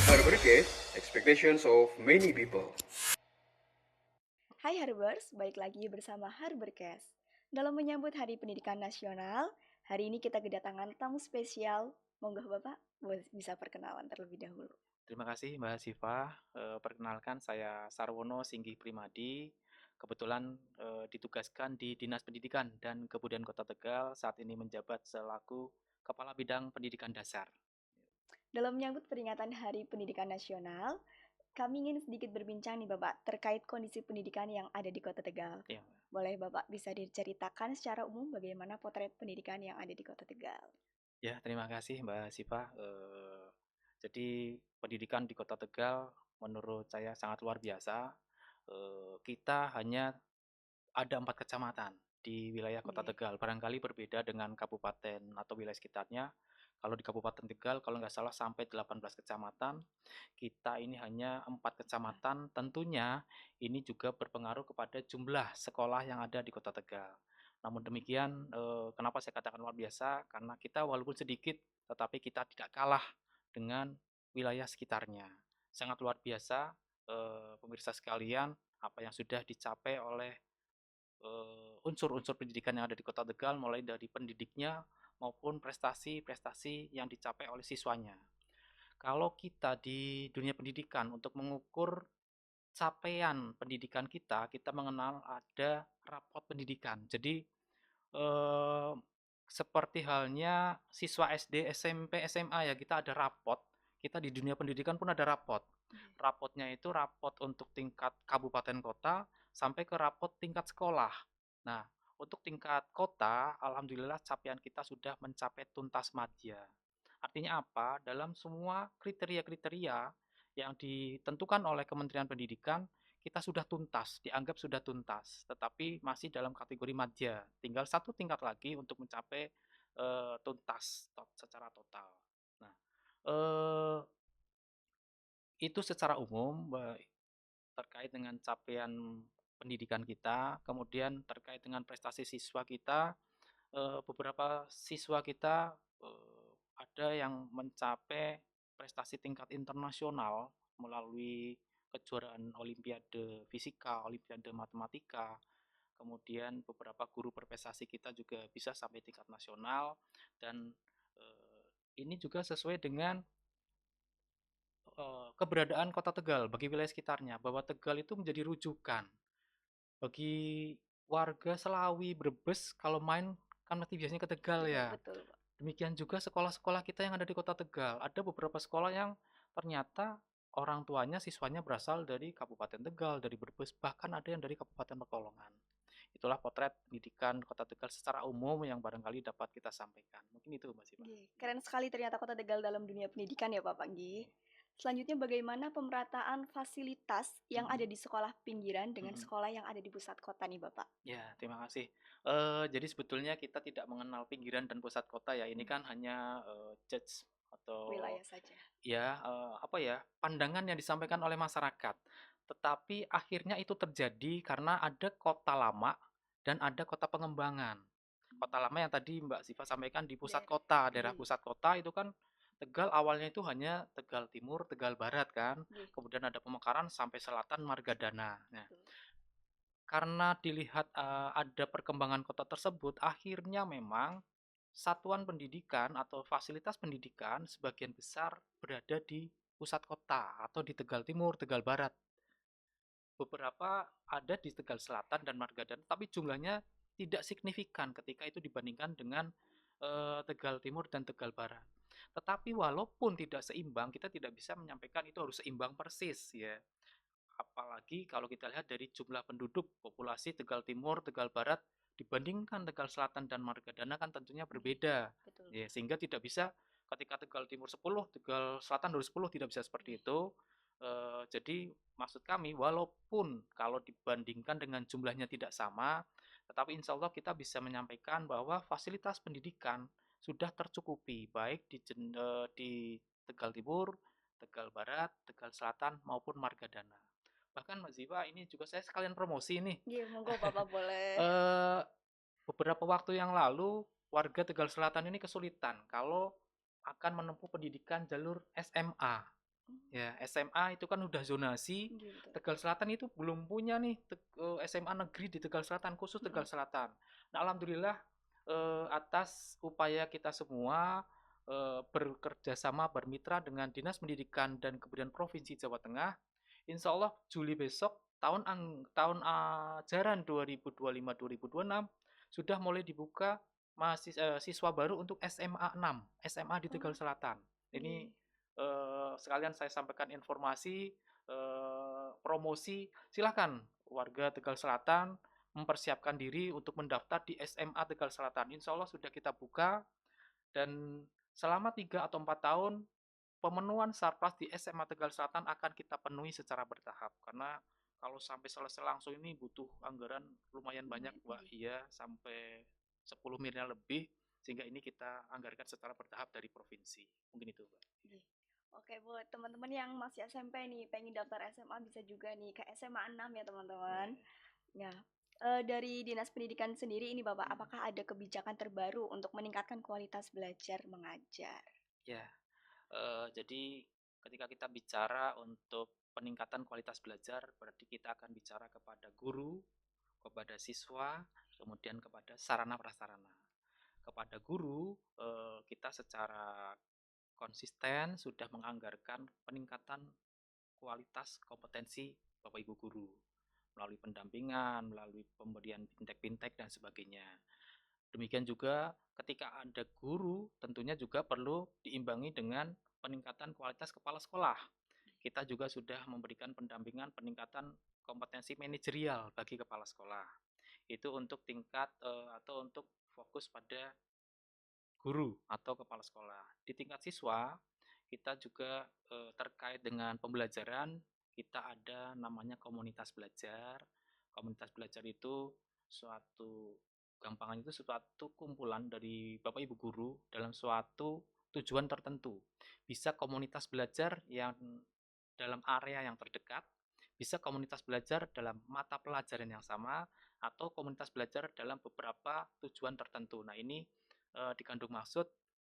Harborcast, expectations of many people. Hai Harbers, balik lagi bersama Harborcast. Dalam menyambut Hari Pendidikan Nasional, hari ini kita kedatangan tamu spesial. Monggo Bapak bisa perkenalan terlebih dahulu. Terima kasih Mbak Siva. Perkenalkan saya Sarwono Singgi Primadi. Kebetulan ditugaskan di Dinas Pendidikan dan Kebudayaan Kota Tegal. Saat ini menjabat selaku Kepala Bidang Pendidikan Dasar. Dalam menyambut peringatan Hari Pendidikan Nasional, kami ingin sedikit berbincang nih Bapak terkait kondisi pendidikan yang ada di Kota Tegal. Ya, Boleh Bapak bisa diceritakan secara umum bagaimana potret pendidikan yang ada di Kota Tegal? ya terima kasih Mbak Siva. Jadi pendidikan di Kota Tegal menurut saya sangat luar biasa. Kita hanya ada 4 kecamatan di wilayah Kota Oke. Tegal. Barangkali berbeda dengan kabupaten atau wilayah sekitarnya. Kalau di Kabupaten Tegal, kalau nggak salah sampai 18 kecamatan. Kita ini hanya 4 kecamatan. Tentunya ini juga berpengaruh kepada jumlah sekolah yang ada di Kota Tegal. Namun demikian, kenapa saya katakan luar biasa? Karena kita walaupun sedikit, tetapi kita tidak kalah dengan wilayah sekitarnya. Sangat luar biasa, pemirsa sekalian, apa yang sudah dicapai oleh unsur-unsur pendidikan yang ada di Kota Tegal, mulai dari pendidiknya maupun prestasi-prestasi yang dicapai oleh siswanya. Kalau kita di dunia pendidikan untuk mengukur capaian pendidikan kita mengenal ada rapot pendidikan. Jadi eh, seperti halnya siswa SD, SMP, SMA ya kita ada rapot. Kita di dunia pendidikan pun ada rapot. Rapotnya itu rapot untuk tingkat kabupaten kota sampai ke rapot tingkat sekolah. Nah, untuk tingkat kota, alhamdulillah capaian kita sudah mencapai tuntas madya. Artinya apa? Dalam semua kriteria-kriteria yang ditentukan oleh Kementerian Pendidikan, kita sudah tuntas, dianggap sudah tuntas, tetapi masih dalam kategori madya. Tinggal satu tingkat lagi untuk mencapai tuntas secara total. Nah, eh, itu secara umum terkait dengan capaian pendidikan kita, kemudian terkait dengan prestasi siswa kita, beberapa siswa kita ada yang mencapai prestasi tingkat internasional melalui kejuaraan Olimpiade Fisika, Olimpiade Matematika, kemudian beberapa guru berprestasi kita juga bisa sampai tingkat nasional dan ini juga sesuai dengan keberadaan Kota Tegal bagi wilayah sekitarnya, bahwa Tegal itu menjadi rujukan bagi warga Selawi, Brebes kalau main kan mesti biasanya ke Tegal Iya, ya. betul, Pak. Demikian juga sekolah-sekolah kita yang ada di Kota Tegal. Ada beberapa sekolah yang ternyata orang tuanya, siswanya berasal dari Kabupaten Tegal, dari Brebes, bahkan ada yang dari Kabupaten Pekalongan. Itulah potret pendidikan Kota Tegal secara umum yang barangkali dapat kita sampaikan. Mungkin itu Mbak Siva. Nggih, keren sekali ternyata Kota Tegal dalam dunia pendidikan ya Bapak nggih. Selanjutnya bagaimana pemerataan fasilitas yang ada Mm-mm. di sekolah pinggiran dengan Mm-mm. sekolah yang ada di pusat kota nih Bapak? Ya, terima kasih. Jadi sebetulnya kita tidak mengenal pinggiran dan pusat kota ya. Ini kan hanya judge atau Wilayah saja. ya apa ya pandangan yang disampaikan oleh masyarakat. Tetapi akhirnya itu terjadi karena ada kota lama dan ada kota pengembangan. Kota lama yang tadi Mbak Siva sampaikan di pusat Daerah. kota, daerah Nggih, pusat kota itu kan Tegal awalnya itu hanya Tegal Timur, Tegal Barat kan. nggih. Kemudian ada pemekaran sampai selatan Margadana. Nah, Betul. karena dilihat ada perkembangan kota tersebut, akhirnya memang satuan pendidikan atau fasilitas pendidikan sebagian besar berada di pusat kota atau di Tegal Timur, Tegal Barat. Beberapa ada di Tegal Selatan dan Margadana, tapi jumlahnya tidak signifikan ketika itu dibandingkan dengan Tegal Timur dan Tegal Barat. Tetapi walaupun tidak seimbang, kita tidak bisa menyampaikan itu harus seimbang persis ya. Apalagi kalau kita lihat dari jumlah penduduk populasi Tegal Timur, Tegal Barat dibandingkan Tegal Selatan dan Margadana kan tentunya Nggih, berbeda. betul. Ya, sehingga tidak bisa ketika Tegal Timur 10, Tegal Selatan 10 tidak bisa seperti Nggih. itu. Jadi maksud kami walaupun kalau dibandingkan dengan jumlahnya tidak sama, tetapi insya Allah kita bisa menyampaikan bahwa fasilitas pendidikan sudah tercukupi baik di Tegal Timur, Tegal Barat, Tegal Selatan maupun Margadana. Bahkan Mbak Ziva ini juga saya sekalian promosi nih. Nggih, monggo Bapak boleh. Eh, Beberapa waktu yang lalu warga Tegal Selatan ini kesulitan kalau akan menempuh pendidikan jalur SMA. Ya, SMA itu kan udah zonasi. Iya betul. Tegal Selatan itu belum punya nih SMA negeri di Tegal Selatan, khusus Tegal Selatan. Nah, alhamdulillah atas upaya kita semua bekerja sama bermitra dengan Dinas Pendidikan dan Kebudayaan Provinsi Jawa Tengah, insya Allah Juli besok tahun ajaran 2025-2026 sudah mulai dibuka siswa baru untuk SMA 6, SMA di Tegal Oh, Selatan. Ini iya. sekalian saya sampaikan informasi promosi, silakan warga Tegal Selatan mempersiapkan diri untuk mendaftar di SMA Tegal Selatan. Insya Allah sudah kita buka dan selama 3 atau 4 tahun pemenuhan sarpras di SMA Tegal Selatan akan kita penuhi secara bertahap karena kalau sampai selesai langsung ini butuh anggaran lumayan banyak, Lumayan, Mbak. iya. Iya, sampai 10 miliar lebih sehingga ini kita anggarkan secara bertahap dari provinsi. Mungkin itu, Mbak. Iya. Oke, buat teman-teman yang masih SMP nih, pengen daftar SMA bisa juga nih ke SMA 6 ya teman-teman. Ya, dari Dinas Pendidikan sendiri ini Bapak, apakah ada kebijakan terbaru untuk meningkatkan kualitas belajar mengajar? Ya, jadi ketika kita bicara untuk peningkatan kualitas belajar, berarti kita akan bicara kepada guru, kepada siswa, kemudian kepada sarana prasarana. Kepada guru, kita secara konsisten sudah menganggarkan peningkatan kualitas kompetensi Bapak Ibu guru melalui pendampingan, melalui pemberian bintek-bintek dan sebagainya. Demikian juga ketika ada guru, tentunya juga perlu diimbangi dengan peningkatan kualitas kepala sekolah. Kita juga sudah memberikan pendampingan peningkatan kompetensi manajerial bagi kepala sekolah. Itu untuk tingkat atau untuk fokus pada guru atau kepala sekolah. Di tingkat siswa, kita juga terkait dengan pembelajaran, kita ada namanya komunitas belajar. Komunitas belajar itu suatu gampangan itu suatu kumpulan dari Bapak Ibu guru dalam suatu tujuan tertentu. Bisa komunitas belajar yang dalam area yang terdekat, bisa komunitas belajar dalam mata pelajaran yang sama, atau komunitas belajar dalam beberapa tujuan tertentu. Nah, ini dikandung maksud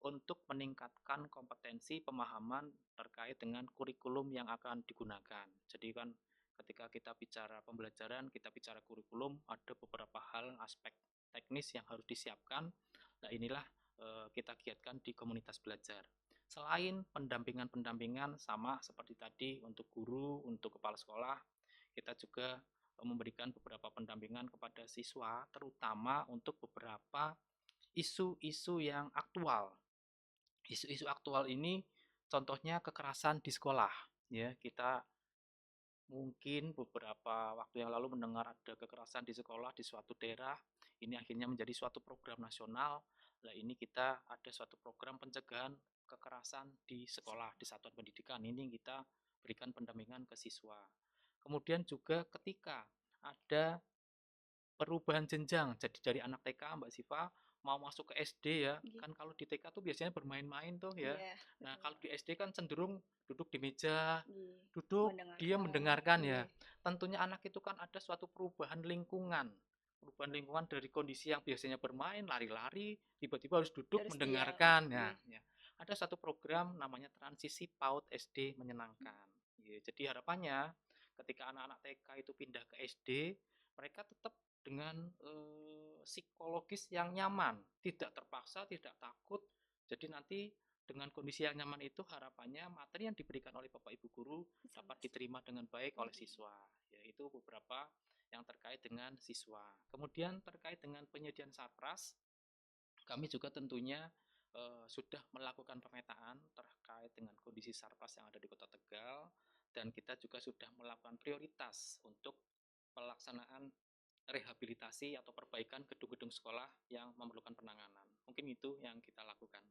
untuk meningkatkan kompetensi pemahaman terkait dengan kurikulum yang akan digunakan. Jadi kan ketika kita bicara pembelajaran, kita bicara kurikulum, ada beberapa hal aspek teknis yang harus disiapkan. Nah, inilah kita giatkan di komunitas belajar. Selain pendampingan-pendampingan sama seperti tadi untuk guru, untuk kepala sekolah, kita juga memberikan beberapa pendampingan kepada siswa, terutama untuk beberapa isu-isu yang aktual. Isu-isu aktual ini contohnya kekerasan di sekolah. Ya, kita mungkin beberapa waktu yang lalu mendengar ada kekerasan di sekolah di suatu daerah. Ini akhirnya menjadi suatu program nasional. Nah, ini kita ada suatu program pencegahan kekerasan di sekolah, di satuan pendidikan. Ini kita berikan pendampingan ke siswa. Kemudian juga ketika ada perubahan jenjang, jadi dari anak TK Mbak Siva mau masuk ke SD ya, Iya. kan kalau di TK tuh biasanya bermain-main tuh ya. Iya, Nah, betul. kalau di SD kan cenderung duduk di meja, Iya. duduk, dia Mendengarkan. mendengarkan Iya. ya. Tentunya anak itu kan ada suatu perubahan lingkungan. Perubahan lingkungan dari kondisi yang biasanya bermain, lari-lari, tiba-tiba harus duduk Harus diam. mendengarkan ya. Iya. Ya. Ada satu program namanya Transisi PAUD SD Menyenangkan. Ya, jadi harapannya ketika anak-anak TK itu pindah ke SD, mereka tetap dengan psikologis yang nyaman, tidak terpaksa, tidak takut. Jadi nanti dengan kondisi yang nyaman itu harapannya materi yang diberikan oleh Bapak Ibu guru dapat diterima dengan baik oleh siswa. Yaitu beberapa yang terkait dengan siswa. Kemudian terkait dengan penyediaan sarpras, kami juga tentunya sudah melakukan pemetaan terkait dengan kondisi sarpras yang ada di Kota Tegal dan kita juga sudah melakukan prioritas untuk pelaksanaan rehabilitasi atau perbaikan gedung-gedung sekolah yang memerlukan penanganan. Mungkin itu yang kita lakukan.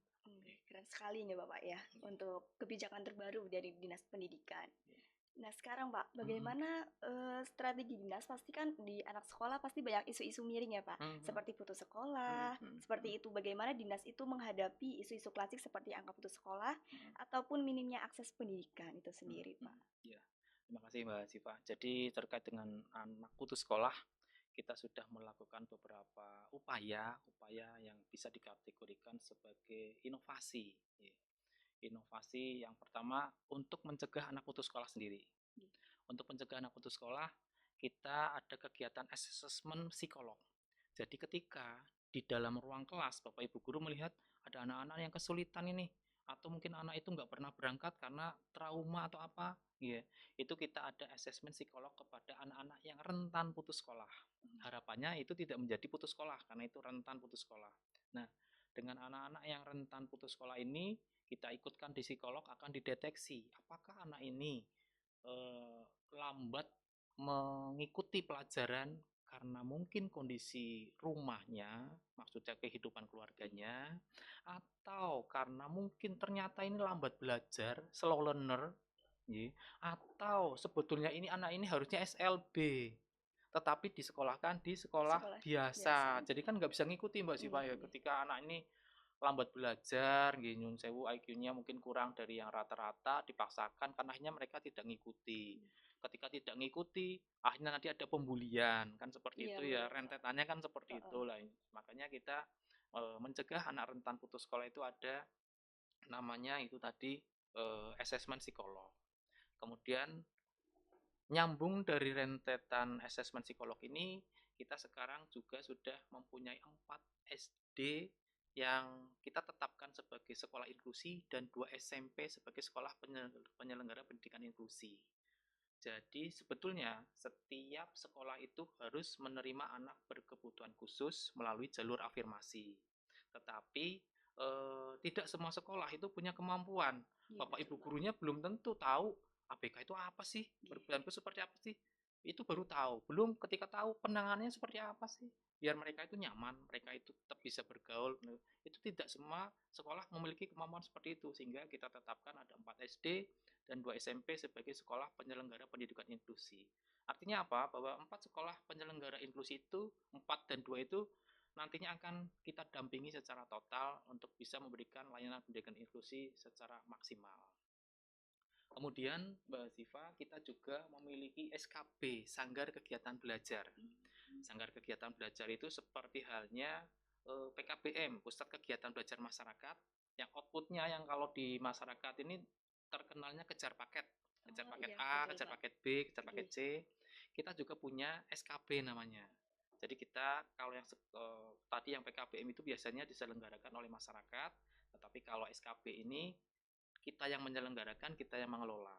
Keren sekali nih Bapak ya untuk kebijakan terbaru dari Dinas Pendidikan. Nah sekarang Pak, bagaimana strategi dinas? Pasti kan di anak sekolah pasti banyak isu-isu miring ya Pak, seperti putus sekolah, seperti itu. Bagaimana dinas itu menghadapi isu-isu klasik seperti angka putus sekolah ataupun minimnya akses pendidikan itu sendiri Pak? Ya, terima kasih Mbak Siva. Jadi terkait dengan anak putus sekolah, kita sudah melakukan beberapa upaya yang bisa dikategorikan sebagai inovasi. Ya. Inovasi yang pertama untuk mencegah anak putus sekolah sendiri. Hmm. Untuk mencegah anak putus sekolah, kita ada kegiatan asesmen psikolog. Jadi ketika di dalam ruang kelas Bapak Ibu guru melihat ada anak-anak yang kesulitan ini, atau mungkin anak itu nggak pernah berangkat karena trauma atau apa, ya, itu kita ada asesmen psikolog kepada anak-anak yang rentan putus sekolah. Harapannya itu tidak menjadi putus sekolah karena itu rentan putus sekolah. Nah, dengan anak-anak yang rentan putus sekolah ini kita ikutkan di psikolog akan dideteksi apakah anak ini lambat mengikuti pelajaran karena mungkin kondisi rumahnya, maksudnya kehidupan keluarganya, atau karena mungkin ternyata ini lambat belajar, slow learner, atau sebetulnya ini anak ini harusnya SLB, tetapi disekolahkan di sekolah Sekolah biasa. biasa. Jadi kan nggak bisa ngikuti Mbak Siva ya, ketika anak ini lambat belajar, nyun sewu IQ-nya mungkin kurang dari yang rata-rata, dipaksakan karena akhirnya mereka tidak ngikuti. Ketika tidak ngikuti, akhirnya nanti ada pembulian, kan seperti Iya, itu ya, betul, Pak. rentetannya kan seperti itu lah. Makanya kita mencegah anak rentan putus sekolah itu ada namanya itu tadi asesmen psikolog. Kemudian nyambung dari rentetan asesmen psikolog ini, kita sekarang juga sudah mempunyai 4 SD yang kita tetapkan sebagai sekolah inklusi dan 2 SMP sebagai sekolah penyelenggara pendidikan inklusi. Jadi sebetulnya setiap sekolah itu harus menerima anak berkebutuhan khusus melalui jalur afirmasi. Tetapi tidak semua sekolah itu punya kemampuan. Iya, Bapak betul, Ibu Pak. gurunya belum tentu tahu ABK itu apa sih, berkebutuhan khusus seperti apa sih. Itu baru tahu. Belum ketika tahu penanganannya seperti apa sih. Biar mereka itu nyaman, mereka itu tetap bisa bergaul. Itu tidak semua sekolah memiliki kemampuan seperti itu. Sehingga kita tetapkan ada 4 SD dan 2 SMP sebagai sekolah penyelenggara pendidikan inklusi. Artinya apa? Bahwa 4 sekolah penyelenggara inklusi itu, 4 dan 2 itu nantinya akan kita dampingi secara total untuk bisa memberikan layanan pendidikan inklusi secara maksimal. Kemudian Mbak Ziva, kita juga memiliki SKB, Sanggar Kegiatan Belajar. Sanggar Kegiatan Belajar itu seperti halnya PKBM, Pusat Kegiatan Belajar Masyarakat, yang outputnya yang kalau di masyarakat ini terkenalnya kejar paket. Kejar paket Iya, A, betul, kejar Pak. paket B, kejar paket C. Kita juga punya SKB namanya. Jadi kita kalau yang tadi yang PKBM itu biasanya diselenggarakan oleh masyarakat, tetapi kalau SKB ini kita yang menyelenggarakan, kita yang mengelola.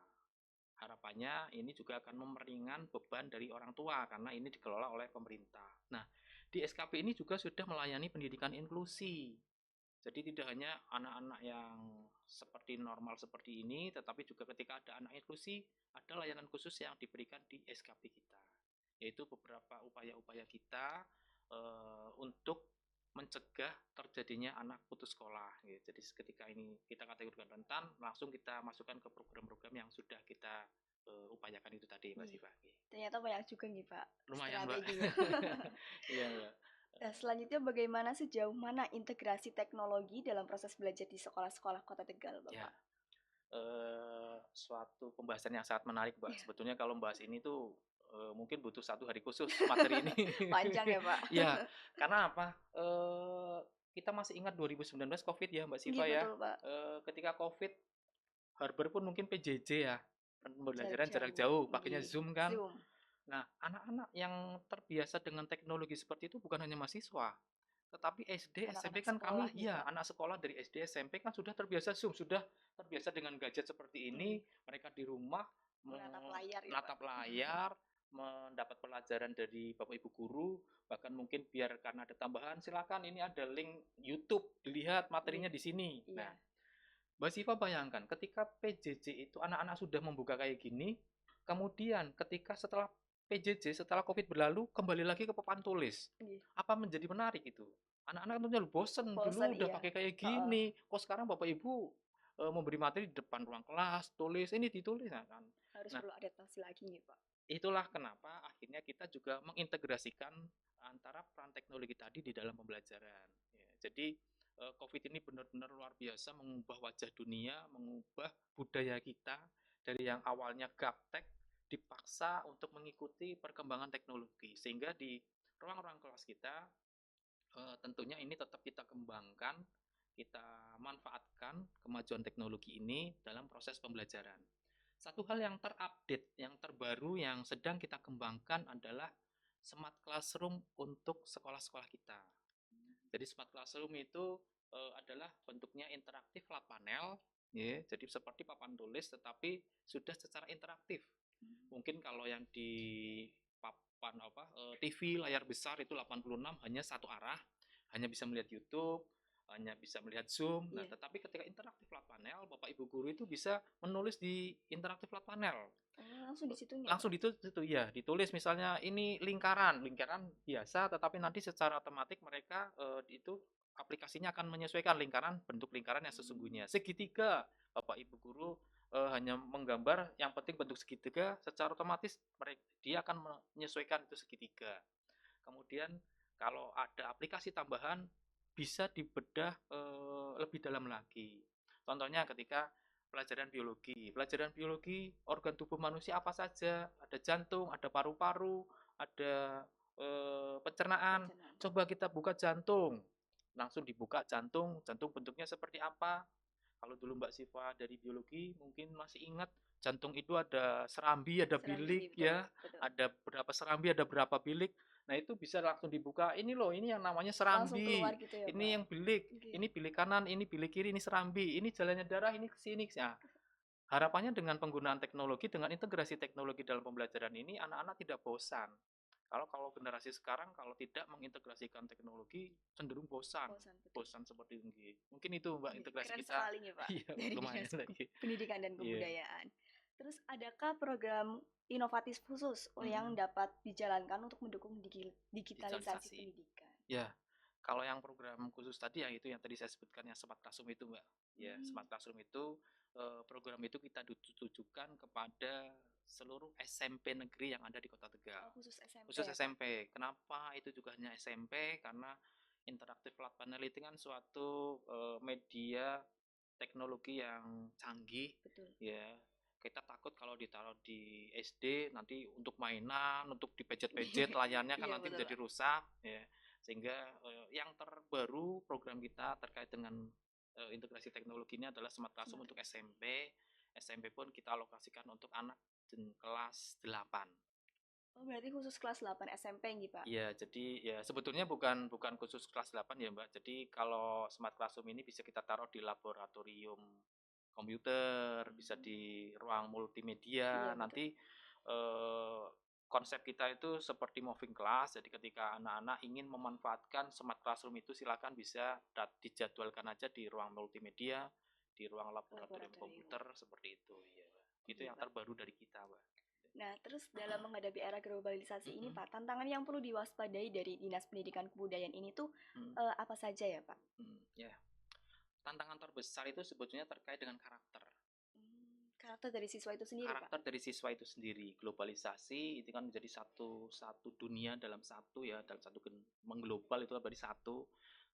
Harapannya ini juga akan memeringan beban dari orang tua karena ini dikelola oleh pemerintah. Nah, di SKP ini juga sudah melayani pendidikan inklusi. Jadi tidak hanya anak-anak yang seperti normal seperti ini, tetapi juga ketika ada anak inklusi, ada layanan khusus yang diberikan di SKP kita. Yaitu beberapa upaya-upaya kita untuk mencegah terjadinya anak putus sekolah. Jadi ketika ini kita kategorikan rentan, langsung kita masukkan ke program-program yang sudah kita upayakan itu tadi, Mbak Siva. Ternyata banyak juga nih, Pak, Lumayan, Mbak. strateginya. Iya, Mbak. Nah, selanjutnya bagaimana sejauh mana integrasi teknologi dalam proses belajar di sekolah-sekolah Kota Tegal, Ya, Bapak? suatu pembahasan yang sangat menarik, Mbak. Iya. Sebetulnya kalau membahas ini tuh mungkin butuh 1 hari khusus materi ini. Panjang ya, Pak? Ya, karena apa? Kita masih ingat 2019 COVID ya, Mbak Iya, Siva ya. betul, Pak. Ketika COVID, Harber pun mungkin PJJ ya, pembelajaran jarak jauh. jauh, pakainya Iya. Zoom kan. Zoom. Nah, anak-anak yang terbiasa dengan teknologi seperti itu bukan hanya mahasiswa, tetapi SD, SMP Anak-anak kan sekolah kami, nih, ya Pak. anak sekolah dari SD, SMP kan sudah terbiasa Zoom, sudah terbiasa dengan gadget seperti ini, mereka di rumah Menatap layar ya, menatap Pak. layar, mendapat pelajaran dari Bapak Ibu guru, bahkan mungkin biar karena ada tambahan, silakan ini ada link YouTube, dilihat materinya di sini. Iya. Nah, Mbak Siva bayangkan ketika PJJ itu anak-anak sudah membuka kayak gini, kemudian ketika setelah PJJ, setelah COVID berlalu, kembali lagi ke papan tulis. Iya. Apa menjadi menarik itu? Anak-anak tentunya bosen, Bosan, dulu udah iya. pakai kayak gini, kok sekarang Bapak Ibu memberi materi di depan ruang kelas, tulis, ini ditulis nah, kan. Harus Nah, perlu adaptasi lagi nih, Pak. itulah kenapa akhirnya kita juga mengintegrasikan antara peran teknologi tadi di dalam pembelajaran. Ya, jadi COVID ini benar-benar luar biasa mengubah wajah dunia, mengubah budaya kita dari yang awalnya gaptek dipaksa untuk mengikuti perkembangan teknologi. Sehingga di ruang-ruang kelas kita tentunya ini tetap kita kembangkan, kita manfaatkan kemajuan teknologi ini dalam proses pembelajaran. Satu hal yang terupdate, yang terbaru, yang sedang kita kembangkan adalah smart classroom untuk sekolah-sekolah kita. Jadi smart classroom itu adalah bentuknya interaktif flat panel, ya, jadi seperti papan tulis tetapi sudah secara interaktif. Mungkin kalau yang di papan TV layar besar itu 86 hanya satu arah, hanya bisa melihat YouTube, hanya bisa melihat Zoom. Nah, tetapi ketika interaktif flat panel, Bapak Ibu guru itu bisa menulis di interaktif flat panel. Langsung di situnya, Langsung Pak? situ ya, ditulis misalnya ini lingkaran biasa, tetapi nanti secara otomatis mereka itu aplikasinya akan menyesuaikan bentuk lingkaran yang sesungguhnya. Segitiga, Bapak Ibu guru hanya menggambar yang penting bentuk segitiga, secara otomatis dia akan menyesuaikan itu segitiga. Kemudian kalau ada aplikasi tambahan bisa dibedah lebih dalam lagi. Contohnya ketika pelajaran biologi organ tubuh manusia apa saja, ada jantung, ada paru-paru, ada pencernaan. Coba kita buka jantung, langsung dibuka jantung bentuknya seperti apa. Kalau dulu Mbak Siva dari biologi mungkin masih ingat, jantung itu ada serambi, ada bilik, Betul, ya, betul. ada berapa serambi, ada berapa bilik. Nah itu bisa langsung dibuka, ini loh, ini yang namanya Langsung serambi, keluar gitu ya, ini Pak? yang bilik, Oke. ini bilik kanan, ini bilik kiri, ini serambi, ini jalannya darah, ini kesini. Nah, harapannya dengan penggunaan teknologi, dengan integrasi teknologi dalam pembelajaran ini, anak-anak tidak bosan. Kalau generasi sekarang kalau tidak mengintegrasikan teknologi cenderung bosan, Bosan, seperti ini. Mungkin itu Mbak integrasi keren kita. sekali nih, Pak, Iya, dari lumayan Dinas lagi. Pendidikan dan Iya. Kebudayaan. Terus adakah program inovatif khusus yang dapat dijalankan untuk mendukung digitalisasi pendidikan? Ya, kalau yang program khusus tadi yang itu yang tadi saya sebutkan yang Smart Classroom itu, Mbak. Ya, Smart Classroom itu program itu kita tujukan kepada seluruh SMP negeri yang ada di Kota Tegal. Khusus SMP. Khusus ya, Pak? SMP. Kenapa itu juga hanya SMP? Karena interaktif flat panel itu kan suatu media teknologi yang canggih. Betul. Ya. Kita takut kalau ditaruh di SD nanti untuk mainan, untuk dipejet-pejet layarnya kan Iya, nanti betul, menjadi Pak. rusak, ya. Sehingga yang terbaru program kita terkait dengan integrasi teknologi ini adalah Smart Classroom untuk SMP. SMP pun kita alokasikan untuk anak kelas 8. Oh, berarti khusus kelas 8 SMP nih, Pak? Iya, jadi ya sebetulnya bukan khusus kelas 8 ya, Mbak. Jadi kalau Smart Classroom ini bisa kita taruh di laboratorium komputer, bisa di ruang multimedia. Iya, betul. Nanti konsep kita itu seperti moving class. Jadi ketika anak-anak ingin memanfaatkan Smart Classroom itu silakan bisa dijadwalkan aja di ruang multimedia, di ruang laboratorium komputer seperti itu, ya. Itu yang terbaru dari kita, Mbak. Nah, terus dalam menghadapi era globalisasi ini, Pak, tantangan yang perlu diwaspadai dari Dinas Pendidikan Kebudayaan ini tuh apa saja ya, Pak? Ya, tantangan terbesar itu sebetulnya terkait dengan karakter. Karakter dari siswa itu sendiri, Karakter Pak? dari siswa itu sendiri. Globalisasi itu kan menjadi satu dunia dalam satu, ya, dalam satu mengglobal itu berarti satu.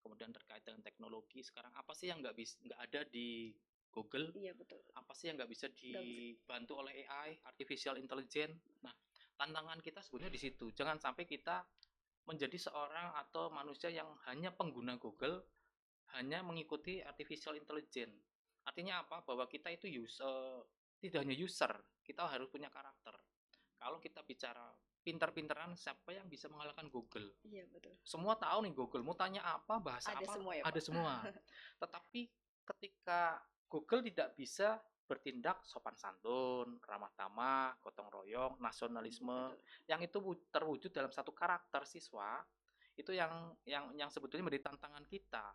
Kemudian terkait dengan teknologi, sekarang apa sih yang nggak ada di Google? Iya, betul. Apa sih yang nggak bisa dibantu oleh AI, artificial intelligence? Nah, tantangan kita sebenarnya di situ. Jangan sampai kita menjadi seorang atau manusia yang hanya pengguna Google, hanya mengikuti artificial intelligence. Artinya apa? Bahwa kita itu tidak hanya user, kita harus punya karakter. Kalau kita bicara pintar-pintaran, siapa yang bisa mengalahkan Google? Iya, betul. Semua tahu nih Google, mau tanya apa, bahasa ada apa, semua ya, ada Pak? semua. Tetapi ketika Google tidak bisa bertindak sopan santun, ramah tamah, gotong royong, nasionalisme, yang itu terwujud dalam satu karakter siswa, itu yang sebetulnya menjadi tantangan kita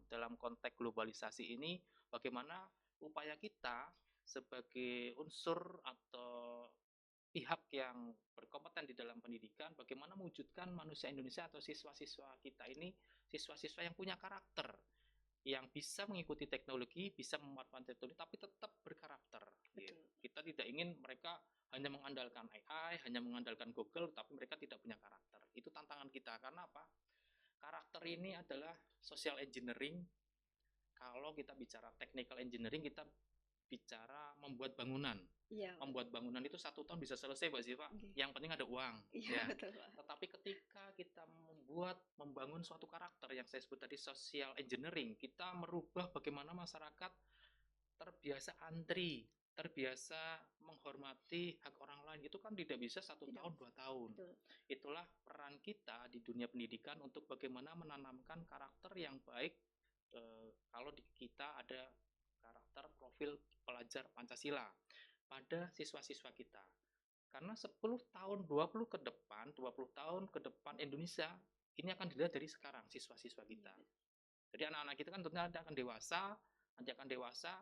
dalam konteks globalisasi ini. Bagaimana upaya kita sebagai unsur atau pihak yang berkompeten di dalam pendidikan, bagaimana mewujudkan manusia Indonesia atau siswa-siswa kita ini siswa-siswa yang punya karakter, yang bisa mengikuti teknologi, bisa memanfaatkan teknologi, tapi tetap berkarakter. Gitu. Kita tidak ingin mereka hanya mengandalkan AI, hanya mengandalkan Google, tapi mereka tidak punya karakter. Itu tantangan kita. Karena apa? Karakter ini adalah social engineering. Kalau kita bicara technical engineering, kita bicara membuat bangunan. Iya, betul. Membuat bangunan itu 1 tahun bisa selesai, Mbak Siva. Oke. Yang penting ada uang. Iya, Ya. betul, Pak. Tetapi ketika kita membangun suatu karakter yang saya sebut tadi social engineering, kita merubah bagaimana masyarakat terbiasa antri, terbiasa menghormati hak orang lain. Itu kan tidak bisa 1 Tidak tahun, bisa. 2 tahun. Betul. Itulah peran kita di dunia pendidikan untuk bagaimana menanamkan karakter yang baik. Kalau di kita ada karakter profil pelajar Pancasila pada siswa-siswa kita. Karena 10 tahun, 20 tahun ke depan Indonesia ini akan dilihat dari sekarang siswa-siswa kita. Jadi anak-anak kita kan tentunya akan dewasa, nanti akan dewasa.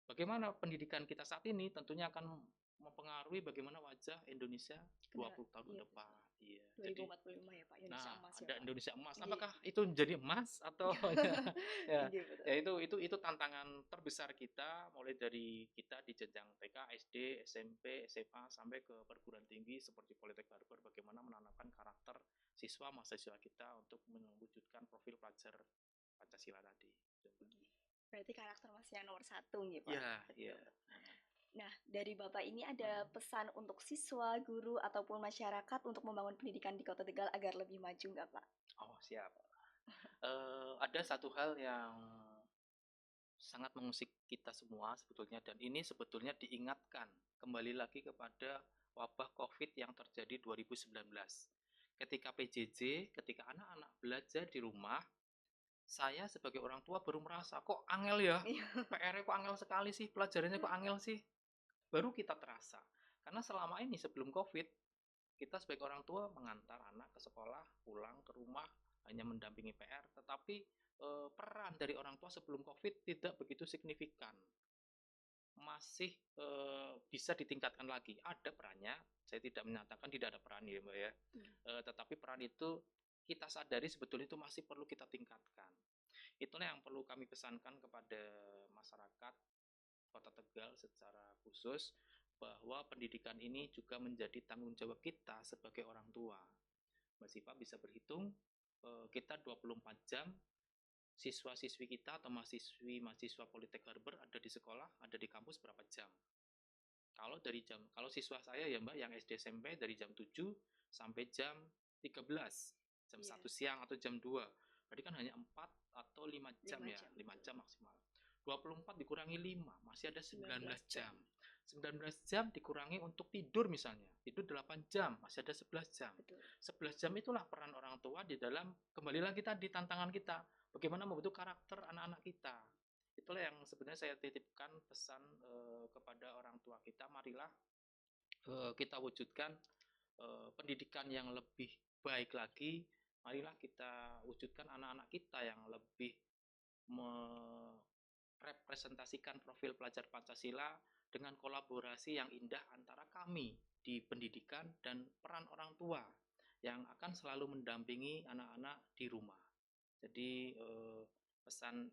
Bagaimana pendidikan kita saat ini tentunya akan mempengaruhi bagaimana wajah Indonesia 20 tahun ke Iya, depan. Iya. 2045 ya Pak, Indonesia Nah, emas ya ada Pak. Indonesia emas. Iya. Apakah itu menjadi emas atau ya, Iya, betul. ya itu tantangan terbesar kita mulai dari kita di jenjang TK, SD, SMP, SMA sampai ke perguruan tinggi seperti Politeknik Harvard, bagaimana menanamkan karakter siswa mahasiswa kita untuk mewujudkan profil pelajar Pancasila tadi. Berarti karakter Mas yang nomor 1 nih Pak. Iya, Betul. iya. Nah, dari Bapak ini ada pesan untuk siswa, guru, ataupun masyarakat untuk membangun pendidikan di Kota Tegal agar lebih maju nggak Pak? Oh, siap. Ada satu hal yang sangat mengusik kita semua sebetulnya, dan ini sebetulnya diingatkan kembali lagi kepada wabah COVID yang terjadi 2019. Ketika PJJ, ketika anak-anak belajar di rumah, saya sebagai orang tua baru merasa kok angel ya, PR-nya kok angel sekali sih, pelajarannya kok angel sih. Baru kita terasa. Karena selama ini sebelum COVID, kita sebagai orang tua mengantar anak ke sekolah, pulang ke rumah, hanya mendampingi PR, tetapi peran dari orang tua sebelum COVID tidak begitu signifikan. Masih bisa ditingkatkan lagi. Ada perannya, saya tidak menyatakan tidak ada peran ya Mbak ya. Tetapi peran itu kita sadari sebetulnya itu masih perlu kita tingkatkan. Itulah yang perlu kami pesankan kepada masyarakat Kota Tegal secara khusus, bahwa pendidikan ini juga menjadi tanggung jawab kita sebagai orang tua. Mbak Siva bisa berhitung, kita 24 jam, siswa-siswi kita atau mahasiswa Politeknik Harvard ada di sekolah, ada di kampus berapa jam. Kalau siswa saya ya Mbak yang SD SMP dari jam 7 sampai jam 13, jam 1 siang atau jam 2. Berarti kan hanya 4 atau 5 jam ya, 5 jam maksimal. 24 dikurangi 5, masih ada 19 jam. 19 jam dikurangi untuk tidur misalnya, tidur 8 jam, masih ada 11 jam. Betul. 11 jam itulah peran orang tua di dalam, kembali lagi tadi tantangan kita, bagaimana membentuk karakter anak-anak kita. Itulah yang sebenarnya saya titipkan pesan kepada orang tua kita, marilah kita wujudkan pendidikan yang lebih baik lagi, marilah kita wujudkan anak-anak kita yang lebih merepresentasikan profil pelajar Pancasila dengan kolaborasi yang indah antara kami di pendidikan dan peran orang tua yang akan selalu mendampingi anak-anak di rumah. Jadi pesan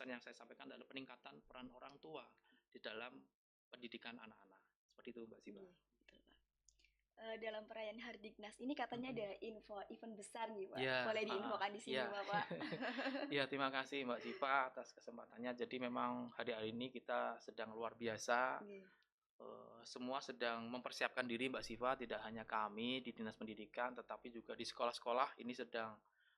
yang saya sampaikan adalah peningkatan peran orang tua di dalam pendidikan anak-anak. Seperti itu Mbak Siva. Betul, Pak. Dalam perayaan Hardiknas ini katanya ada event besar nih Pak. Ya, boleh diinfokan di sini ya. Bapak? Ya, terima kasih Mbak Siva atas kesempatannya. Jadi memang hari-hari ini kita sedang luar biasa. Semua sedang mempersiapkan diri Mbak Siva, tidak hanya kami di Dinas Pendidikan, tetapi juga di sekolah-sekolah ini sedang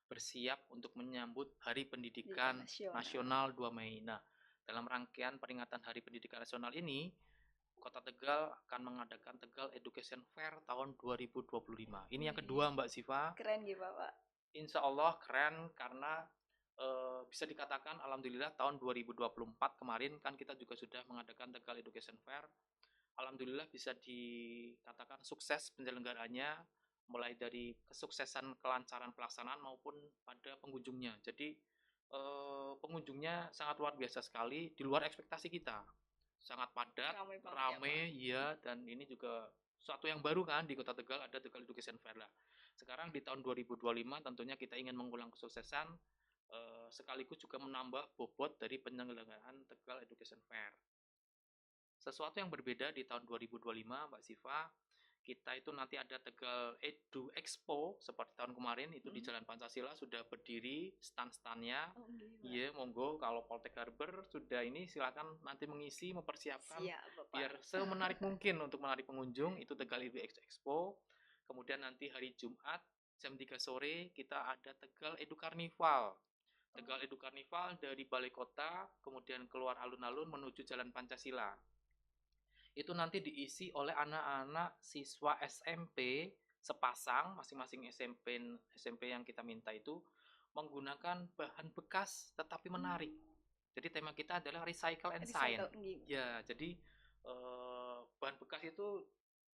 bersiap untuk menyambut Hari Pendidikan Nasional 2 Mei. Nah, dalam rangkaian peringatan Hari Pendidikan Nasional ini, Kota Tegal akan mengadakan Tegal Education Fair tahun 2025. Ini yang kedua Mbak Siva. Keren gitu Bapak. Insya Allah keren, karena bisa dikatakan alhamdulillah tahun 2024 kemarin kan kita juga sudah mengadakan Tegal Education Fair. Alhamdulillah bisa dikatakan sukses penyelenggaraannya, mulai dari kesuksesan kelancaran pelaksanaan maupun pada pengunjungnya. Jadi pengunjungnya sangat luar biasa sekali, di luar ekspektasi kita. Sangat padat, ramai ya, dan ini juga suatu yang baru kan di Kota Tegal, ada Tegal Education Fair lah. Sekarang di tahun 2025 tentunya kita ingin mengulang kesuksesan, sekaligus juga menambah bobot dari penyelenggaraan Tegal Education Fair. Sesuatu yang berbeda di tahun 2025 Mbak Siva, kita itu nanti ada Tegal Edu Expo seperti tahun kemarin itu di Mm. Jalan Pancasila sudah berdiri stand-standnya. Oh, nggih, Pak. Iya, monggo kalau Poltek Harbor sudah ini silakan nanti mengisi, mempersiapkan Siap, Bapak. biar semenarik mungkin untuk menarik pengunjung. Itu Tegal Edu Expo. Kemudian nanti hari Jumat jam 3 sore kita ada Tegal Edu Karnival. Tegal Edu Karnival dari Balai Kota, kemudian keluar alun-alun menuju Jalan Pancasila. Itu nanti diisi oleh anak-anak siswa SMP sepasang, masing-masing SMP yang kita minta itu menggunakan bahan bekas tetapi menarik. Jadi tema kita adalah recycle and science. Recycle, nggih. Ya, jadi bahan bekas itu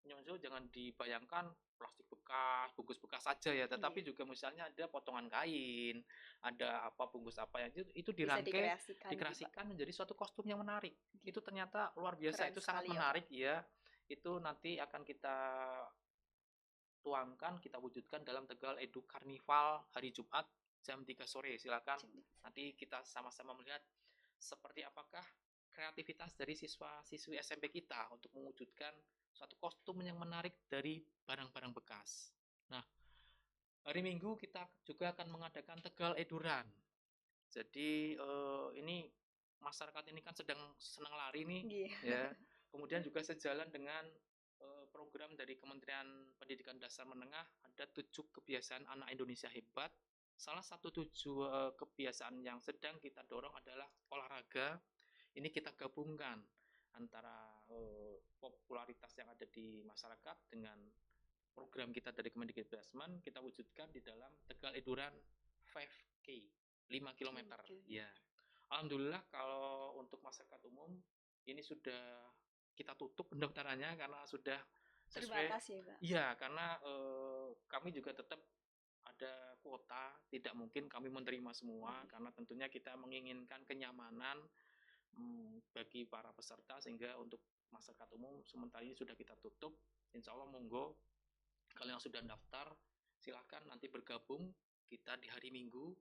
Nyonzo jangan dibayangkan plastik bekas, bungkus bekas saja ya, tetapi Iya. juga misalnya ada potongan kain, ada apa bungkus apa yang itu Bisa dirangkai, dikreasikan gitu, Pak. dikreasikan menjadi suatu kostum yang menarik. Itu ternyata luar biasa, Keren itu sangat sekali ya, Pak. menarik ya. Itu nanti akan kita tuangkan, kita wujudkan dalam Tegal Edu Karnival hari Jumat jam 3 sore. Silakan nanti kita sama-sama melihat seperti apakah kreativitas dari siswa-siswi SMP kita untuk mewujudkan suatu kostum yang menarik dari barang-barang bekas. Nah, hari Minggu kita juga akan mengadakan Tegal Eduran. Jadi ini masyarakat ini kan sedang senang lari nih, ya. Kemudian juga sejalan dengan program dari Kementerian Pendidikan Dasar Menengah, ada 7 kebiasaan anak Indonesia hebat. Salah satu 7 kebiasaan yang sedang kita dorong adalah olahraga. Ini kita gabungkan antara popularitas yang ada di masyarakat dengan program kita dari Kemendikbudrismen, kita wujudkan di dalam Tegal Eduran 5K, 5 km. Ya. Alhamdulillah kalau untuk masyarakat umum ini sudah kita tutup pendaftarannya karena sudah sesuai. Terbatas ya, Pak? Iya, karena kami juga tetap ada kuota, tidak mungkin kami menerima semua karena tentunya kita menginginkan kenyamanan bagi para peserta, sehingga untuk masyarakat umum sementara ini sudah kita tutup. Insya Allah monggo kalau yang sudah daftar silahkan nanti bergabung kita di hari Minggu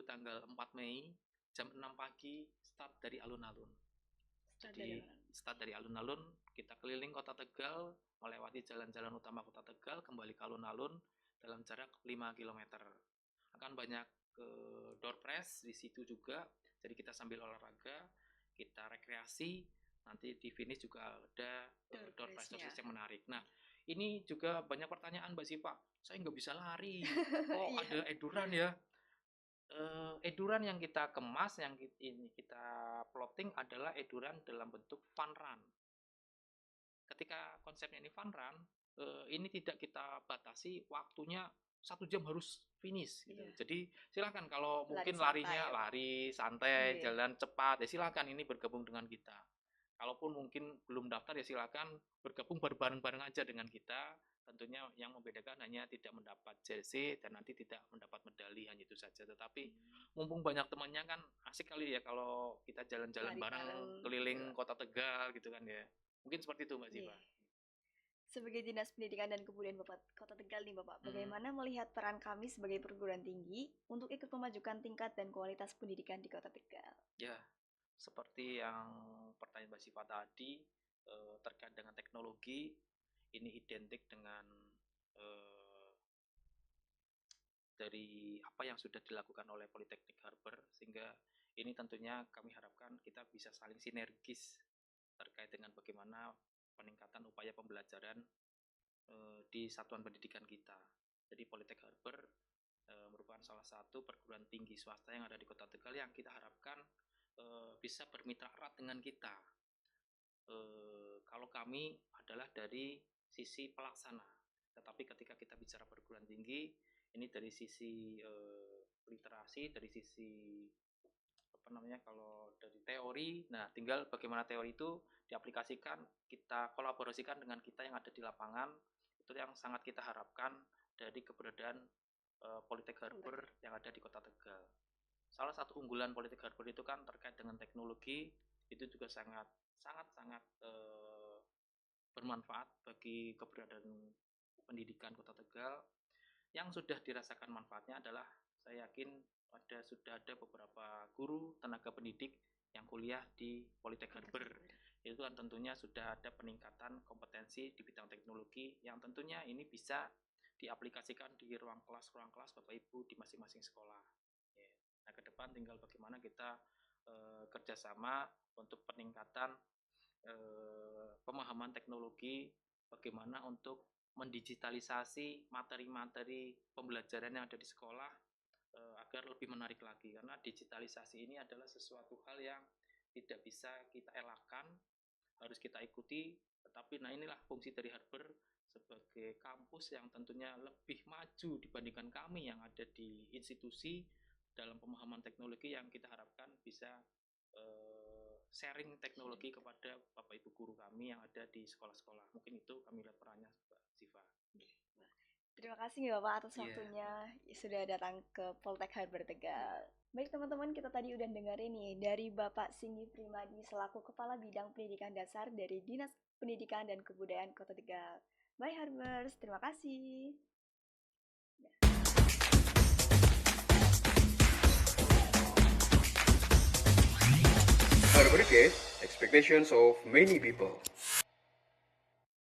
tanggal 4 Mei jam 6 pagi start dari alun-alun. Jadi start dari alun-alun, kita keliling kota Tegal, melewati jalan-jalan utama kota Tegal, kembali ke alun-alun dalam jarak 5 km. Akan banyak door prize di situ juga. Jadi kita sambil olahraga, kita rekreasi, nanti di finish juga ada door prize yang menarik. Nah, ini juga banyak pertanyaan Mbak Sipa, saya nggak bisa lari, kok ada eduran ya? Eduran yang kita kemas, yang kita plotting adalah eduran dalam bentuk fun run. Ketika konsepnya ini fun run, ini tidak kita batasi waktunya 1 jam harus finish gitu. Jadi silakan kalau mungkin larinya lari santai, jalan cepat, ya silakan ini bergabung dengan kita. Kalaupun mungkin belum daftar ya silakan bergabung bareng-bareng aja dengan kita. Tentunya yang membedakan hanya tidak mendapat jersey dan nanti tidak mendapat medali, hanya itu saja. Tetapi mumpung banyak temannya kan asik kali ya kalau kita jalan-jalan bareng keliling kota Tegal gitu kan ya. Mungkin seperti itu Mbak Ziva. Sebagai Dinas Pendidikan dan Kebudayaan Bapak Kota Tegal nih Bapak, bagaimana melihat peran kami sebagai perguruan tinggi untuk ikut memajukan tingkat dan kualitas pendidikan di Kota Tegal? Ya, seperti yang pertanyaan Mbak Siva tadi, terkait dengan teknologi, ini identik dengan dari apa yang sudah dilakukan oleh Politeknik Harbor, sehingga ini tentunya kami harapkan kita bisa saling sinergis terkait dengan bagaimana peningkatan upaya pembelajaran di satuan pendidikan kita. Jadi Politeknik Harbor merupakan salah satu perguruan tinggi swasta yang ada di Kota Tegal yang kita harapkan bisa bermitra erat dengan kita. Kalau kami adalah dari sisi pelaksana, tetapi ketika kita bicara perguruan tinggi, ini dari sisi literasi, dari sisi kalau dari teori, nah tinggal bagaimana teori itu diaplikasikan, kita kolaborasikan dengan kita yang ada di lapangan. Itu yang sangat kita harapkan dari keberadaan Politeknik Harbor yang ada di Kota Tegal. Salah satu unggulan Politeknik Harbor itu kan terkait dengan teknologi, itu juga sangat bermanfaat bagi keberadaan pendidikan Kota Tegal. Yang sudah dirasakan manfaatnya adalah saya yakin sudah ada beberapa guru tenaga pendidik yang kuliah di Politeknik Harbor itu kan tentunya sudah ada peningkatan kompetensi di bidang teknologi yang tentunya ini bisa diaplikasikan di ruang kelas Bapak Ibu di masing-masing sekolah. Ya. Nah, ke depan tinggal bagaimana kita kerjasama untuk peningkatan pemahaman teknologi, bagaimana untuk mendigitalisasi materi-materi pembelajaran yang ada di sekolah agar lebih menarik lagi, karena digitalisasi ini adalah sesuatu hal yang tidak bisa kita elakkan, harus kita ikuti. Tetapi nah inilah fungsi dari Harber sebagai kampus yang tentunya lebih maju dibandingkan kami yang ada di institusi dalam pemahaman teknologi, yang kita harapkan bisa sharing teknologi kepada Bapak Ibu guru kami yang ada di sekolah-sekolah. Mungkin itu kami lihat perannya, Mbak Siva. Terima kasih nih Bapak atas waktunya sudah datang ke Poltek Harber Tegal. Baik teman-teman, kita tadi udah dengerin nih dari Bapak Singgi Primadi selaku Kepala Bidang Pendidikan Dasar dari Dinas Pendidikan dan Kebudayaan Kota Tegal. Bye Harbers, terima kasih. Harbor Case, expectations of many people.